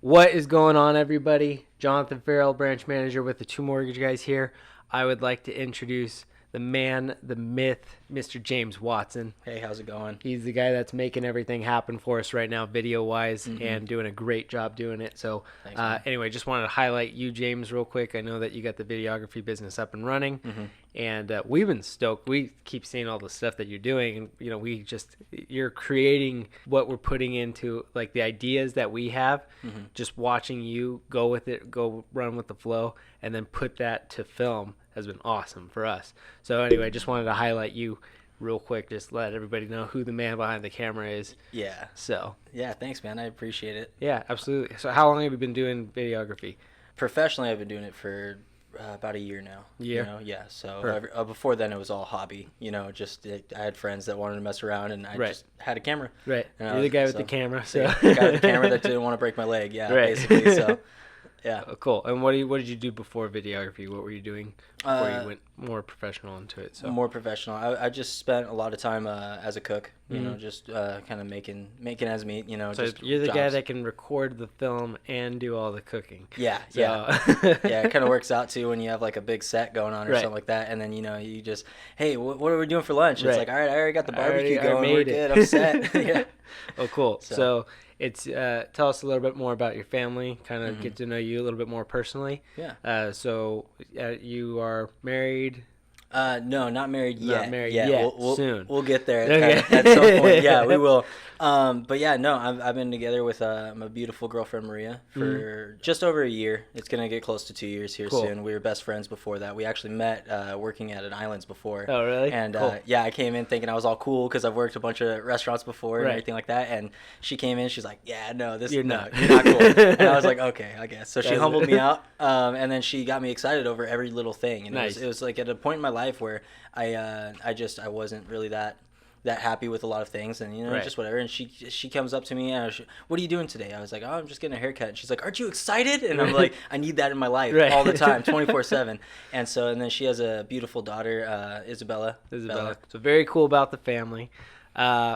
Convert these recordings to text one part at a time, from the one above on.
What is going on, everybody? Jonathan Farrell, branch manager with the Two Mortgage Guys here. I would like to introduce the man, the myth, Mr. James Watson. Hey, how's it going? He's the guy that's making everything happen for us right now, video-wise, and doing a great job doing it. So, Thanks, anyway, just wanted to highlight you, James, real quick. I know that you got the videography business up and running, and we've been stoked. We keep seeing all the stuff that you're doing, and you're creating what we're putting into, like the ideas that we have. Just watching you go with it, go run with the flow, and then put that to film has been awesome for us. So anyway, just wanted to highlight you real quick, just let everybody know who the man behind the camera is. Yeah. So Yeah, thanks, man. I appreciate it. yeah, absolutely. So how long have you been doing videography? Professionally, I've been doing it for about a year now. Year? Yeah. So before then, it was all hobby. I had friends that wanted to mess around, and I just had a camera. Right. And You're the guy with the camera. So the guy with the camera that didn't want to break my leg. Yeah, Right. basically. So, yeah. Oh, cool. And what did you do before videography? What were you doing before you went more professional into it? So More professional. I just spent a lot of time as a cook. Just kind of making ends meet. So just you're the guy jobs. that can record the film and do all the cooking. Yeah, So, yeah. Yeah, it kind of works out too when you have like a big set going on or Right. something like that, and then you just, hey, what are we doing for lunch? Right. It's like, all right, I already got the I already- barbecue I going, we're made it. good, I'm set. Yeah. Oh, cool. So, So- it's tell us a little bit more about your family. Kind of get to know you a little bit more personally. Yeah. So you are married. No, not married Not yet. married yeah, yet. We'll, Soon. We'll get there Okay. at some point. Yeah, we will. But yeah, no, I've been together with my beautiful girlfriend Maria for just over a year. It's gonna get close to 2 years here Cool. soon. We were best friends before that. We actually met working at an Islands before. Oh, really? And Cool. yeah, I came in thinking I was all cool because I've worked a bunch of restaurants before and Right. everything like that. And she came in, she's like, "Yeah, no, You're no, not. you're not cool." And I was like, "Okay, I guess." So she That's- humbled me out, and then she got me excited over every little thing. And Nice. it was like at a point in my life where I wasn't really that happy with a lot of things, and Right. just whatever. And she comes up to me and what are you doing today? I was like, oh, I'm just getting a haircut. And she's like, aren't you excited? And I'm like, I need that in my life Right. all the time, 24/7. And then she has a beautiful daughter, Isabella. Isabella. So very cool about the family. Where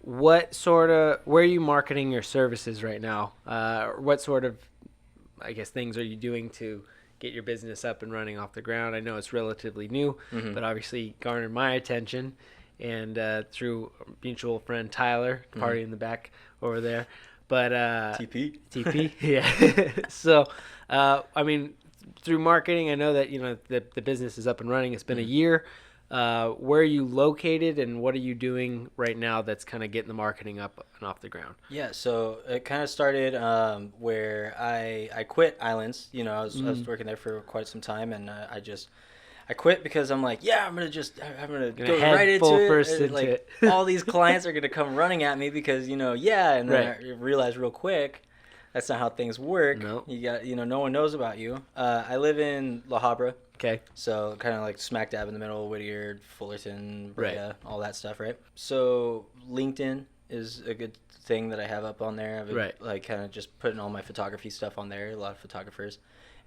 are you marketing your services right now? What sort of, I guess, things are you doing to get your business up and running off the ground? I know it's relatively new, but obviously garnered my attention, and through a mutual friend Tyler, party in the back over there. But TP, yeah. So, I mean, through marketing, I know that the business is up and running. It's been a year. Where are you located, and what are you doing right now that's kind of getting the marketing up and off the ground? Yeah, so it kind of started where I quit Islands. I was working there for quite some time, and I quit because I'm like, yeah, I'm gonna go head right into full it. first And, into like it. all these clients are gonna come running at me because and then Right. I realized real quick that's not how things work. No. You got no one knows about you. I live in La Habra. Okay. So kind of like smack dab in the middle, Whittier, Fullerton, Brea, Right. all that stuff, right? So LinkedIn is a good thing that I have up on there. I've been, Right. like kind of just putting all my photography stuff on there. A lot of photographers,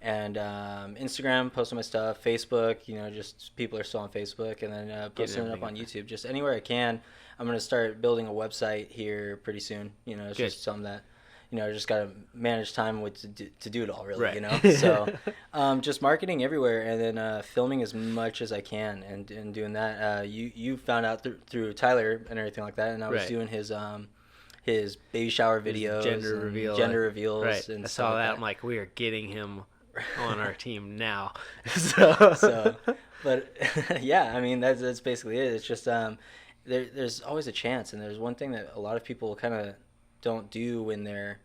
and Instagram, posting my stuff. Facebook, just people are still on Facebook, and then posting it up everything on YouTube. Just anywhere I can. I'm gonna start building a website here pretty soon. It's Good. just something that. I just got to manage time to do it all, really, Right. So just marketing everywhere, and then filming as much as I can, and doing that. You found out through Tyler and everything like that, and I was Right. doing his baby shower videos, gender and reveal. gender reveals, Right. and I stuff saw like that. I'm like, we are getting him on our team now. So, But yeah, I mean that's basically it. It's just there's always a chance, and there's one thing that a lot of people kind of don't do when they're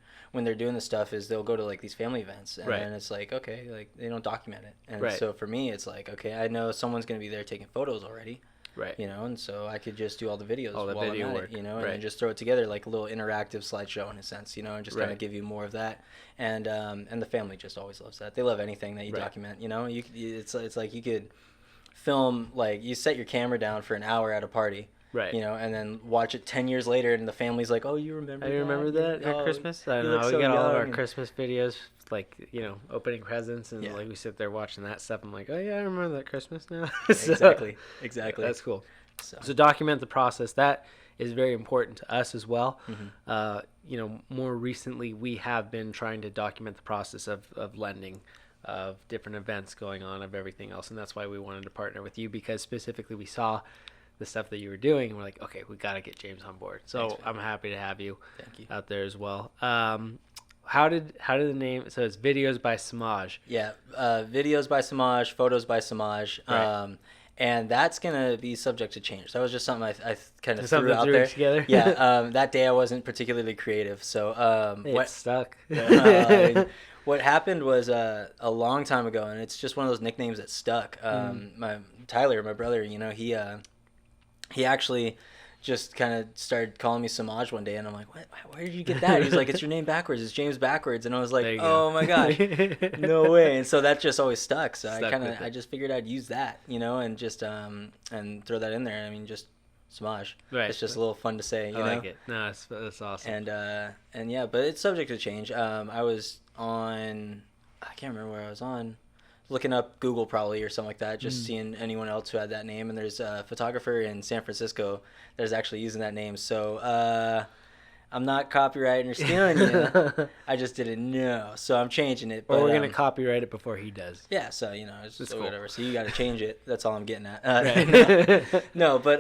doing this stuff is they'll go to like these family events, and Right. then it's like, okay, like they don't document it, and Right. so for me it's like, okay, I know someone's gonna be there taking photos already, right. and so I could just do all the videos, All the while video I'm at work, it, and right. then just throw it together like a little interactive slideshow in a sense, and just kind Right. of give you more of that, and the family just always loves that. They love anything that you Right. document, it's like you could film, like you set your camera down for an hour at a party, Right. and then watch it 10 years later, and the family's like, oh, you remember I remember that at Oh, Christmas. I you don't look know. We so got all of our young," and- Christmas videos, like opening presents, and Yeah. like we sit there watching that stuff. I'm like, oh yeah, I remember that Christmas now. So, Exactly. That's cool. So, So document the process. That is very important to us as well. Mm-hmm. More recently we have been trying to document the process of lending, of different events going on, of everything else, and that's why we wanted to partner with you, because specifically we saw the stuff that you were doing, and we're like, okay, we got to get James on board. So Thanks, I'm happy to have you, Thank you. out there as well. How did the name? So it's Videos by Samaj. Yeah, videos by Samaj, photos by Samaj, Right. and that's gonna be subject to change. That was just something I kind of Something threw out threw there. together? Yeah, that day I wasn't particularly creative, so It's stuck. what happened was a long time ago, and it's just one of those nicknames that stuck. My Tyler, my brother, he actually just kind of started calling me Samaj one day, and I'm like, what? Where did you get that? He's like, it's your name backwards. It's James backwards. And I was There like, you go. oh my gosh, no way. And so that just always stuck. So Stuck with it. I just figured I'd use that, and just and throw that in there. I mean, just Samaj. Right. It's just a little fun to say. I like it. No, that's awesome. And yeah, but it's subject to change. I was on, I can't remember where I was on, looking up Google probably or something like that, just seeing anyone else who had that name. And there's a photographer in San Francisco that is actually using that name. So I'm not copyrighting or stealing you. I just didn't know, so I'm changing it. But Or we're gonna copyright it before he does. yeah, so it's That's just cool. whatever. So you got to change it. That's all I'm getting at. Right. No, but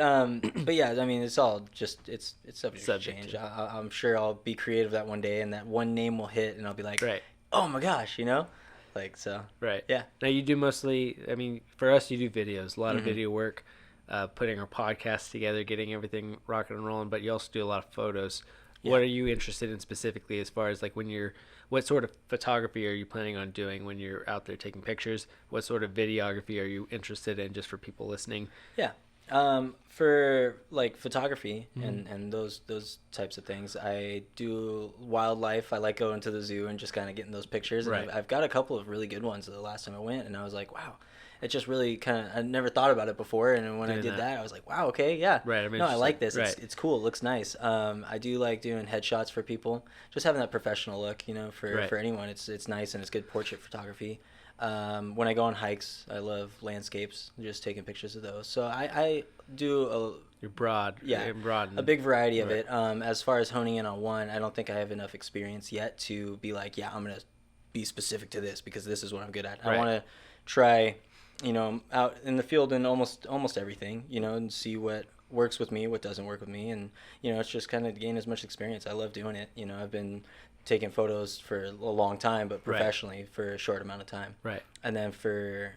yeah, I mean, it's all just it's subject to Subject change. to- I'm sure I'll be creative that one day, and that one name will hit, and I'll be like, Right. oh my gosh, like so. Right. Yeah. Now you do mostly. I mean, for us, you do videos, a lot of Mm-hmm. video work, putting our podcast together, getting everything rocking and rolling. But you also do a lot of photos. Yeah. What are you interested in specifically, as far as like what sort of photography are you planning on doing when you're out there taking pictures? What sort of videography are you interested in, just for people listening? Yeah. For like photography Mm-hmm. and those types of things, I do wildlife. I like going to the zoo and just kind of getting those pictures. And Right. I've got a couple of really good ones the last time I went, and I was like, wow, it just really kind of, I never thought about it before. And when I Doing did that. that, I was like, wow, okay, yeah. Right, I'm No, I like this. interested. It's cool. It looks nice. I do like doing headshots for people, just having that professional look, Right. for anyone. It's nice, and it's good portrait photography. When I go on hikes, I love landscapes, just taking pictures of those. So I do You're broad. Yeah, and broad. a big variety of Right. it. As far as honing in on one, I don't think I have enough experience yet to be like, yeah, I'm going to be specific to this because this is what I'm good at. Right. I want to try, out in the field in almost everything, and see what works with me, what doesn't work with me. And, it's just kind of gain as much experience. I love doing it. I've been taking photos for a long time, but Right. professionally for a short amount of time. Right. And then for,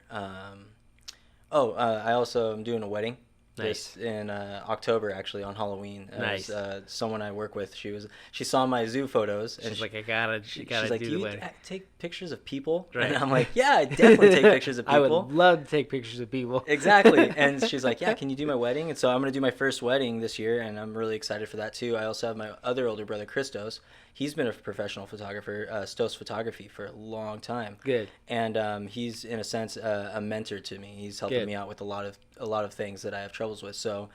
I also am doing a wedding. Nice. This in October, actually, on Halloween. Nice. Someone I work with, she saw my zoo photos, and She's like, I gotta she's do like, the do you wedding. take pictures of people? Right. And I'm like, yeah, I definitely take pictures of I people. would love to take pictures of people. Exactly. And she's like, yeah, can you do my wedding? And so I'm going to do my first wedding this year, and I'm really excited for that too. I also have my other older brother, Christos. He's been a professional photographer, Stos Photography, for a long time. Good. And he's, in a sense, a mentor to me. He's helping Good. me out with a lot of things that I have troubles with. So,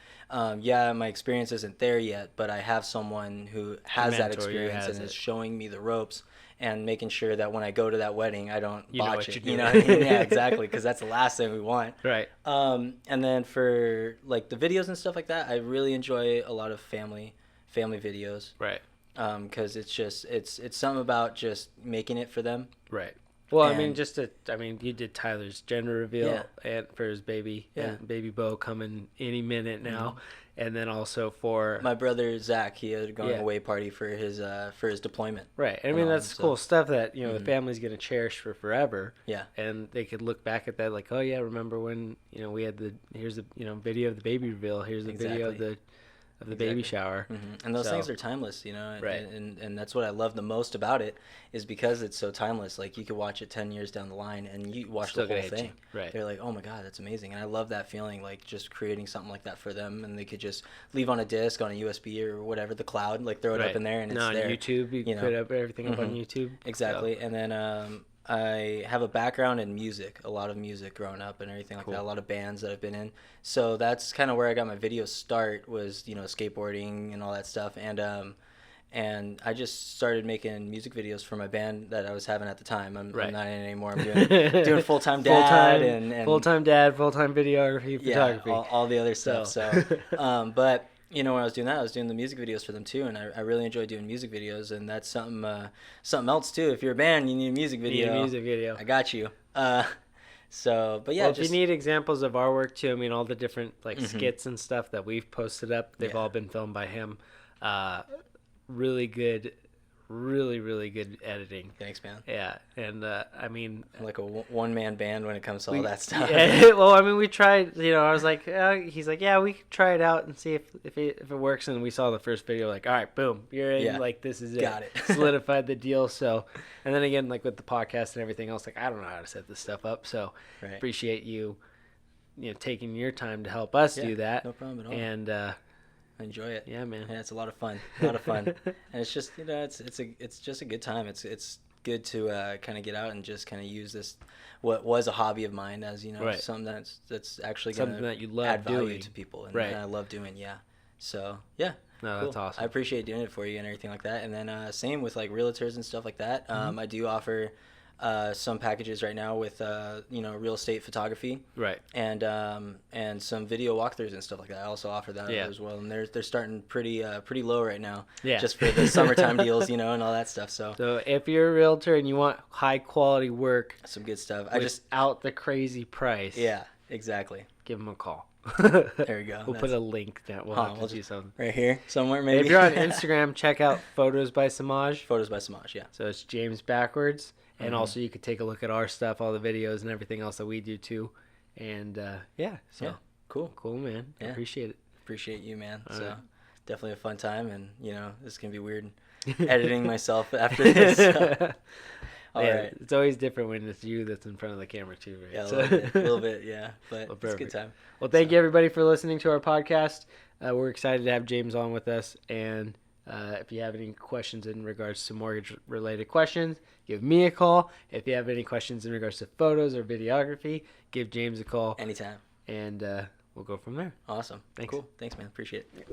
yeah, my experience isn't there yet, but I have someone who has that mentor you experience has and is it. showing me the ropes and making sure that when I go to that wedding, I don't You know botch what it. you're You know doing. what I mean? Yeah, exactly, because that's the last thing we want. Right. And then for like the videos and stuff like that, I really enjoy a lot of family videos. Right. Because it's something about just making it for them. Right. Well, And- you did Tyler's gender reveal Yeah. and for his baby, Yeah. and baby Bo coming any minute now, and then also for My brother Zach, he had a going Yeah. away party for his deployment. right. I and mean, all, that's so- cool stuff that the family's gonna cherish for forever. Yeah. And they could look back at that like, oh yeah, remember when we had here's the video of the baby reveal, here's the video of the baby Exactly. shower. And those So- things are timeless, Right. and that's what I love the most about it is because it's so timeless. Like you could watch it 10 years down the line and you watch Still the whole gonna hit thing. you. Right. They're like, oh my God, that's amazing. And I love that feeling, like just creating something like that for them, and they could just leave on a disc, on a USB or whatever, the cloud, like throw it Right. up in there and it's on there. YouTube, you you put know. up everything up on Mhm. YouTube. Exactly. And then I have a background in music, a lot of music growing up and everything like Cool. that, a lot of bands that I've been in. So that's kind of where I got my video start was, skateboarding and all that stuff. And I just started making music videos for my band that I was having at the time. I'm Right. not in it anymore. I'm doing full-time dad and full-time dad, full-time videography, yeah, photography. all the other stuff. So. So, but you know, when I was doing that, I was doing the music videos for them too, and I really enjoy doing music videos, and that's something else too. If you're a band, you need a music You need video. a music video. I got you. So, but yeah, Well, just if you need examples of our work too, I mean, all the different like Mhm. skits and stuff that we've posted up, they've Yeah. all been filmed by him. Really good, really good editing. thanks, man. Yeah, and I mean, I'm like a one man band when it comes to all we- that stuff. Yeah, well, I mean, we tried. You know, I was like, he's like, yeah, we could try it out and see if it works. And we saw the first video, like, all right, boom, you're in. Yeah. Like, this is it. Got it. Solidified the deal. So, and then again, like with the podcast and everything else, like I don't know how to set this stuff up. So, Right. appreciate you taking your time to help us Yeah, do that. no problem at all. And I enjoy it. yeah, man. Yeah, it's a lot of fun. A lot of fun. And it's just, you know, it's just a good time. It's good to kind of get out and just kind of use this what was a hobby of mine as, you know, Right. something that's actually Something going that you to love add value doing. to people and, Right. and I love doing, yeah. So, yeah. No, Cool. that's awesome. I appreciate doing it for you and everything like that. And then same with like realtors and stuff like that. Mm-hmm. I do offer some packages right now with you know, real estate photography Right. and some video walkthroughs and stuff like that. I also offer that Yeah. as well. And they're starting pretty low right now. Yeah. Just for the summertime deals, you know, and all that stuff. So So if you're a realtor and you want high quality work, some good stuff. I just without the crazy price, yeah, exactly. give them a call. There you go. We'll put a link that we'll Huh, have to we'll do just- something. Right here somewhere maybe. If you're on Instagram, check out Photos by Samaj. Photos by Samaj, yeah. So it's James backwards, and Mhm. also you could take a look at our stuff, all the videos and everything else that we do too. And yeah, so Yeah. Cool. cool, man. Yeah. Appreciate it. Appreciate you, man. All So right. definitely a fun time, and you know, this can be weird editing myself after this. So. All Yeah, right. it's always different when it's you that's in front of the camera too, right? Yeah, a So- little bit, yeah. But Well, it's a good perfect. time. Well, thank So- you everybody for listening to our podcast. We're excited to have James on with us. And if you have any questions in regards to mortgage related questions, give me a call. If you have any questions in regards to photos or videography, give James a call. Anytime. And we'll go from there. Awesome. Thanks. Cool. Thanks, man. Appreciate it.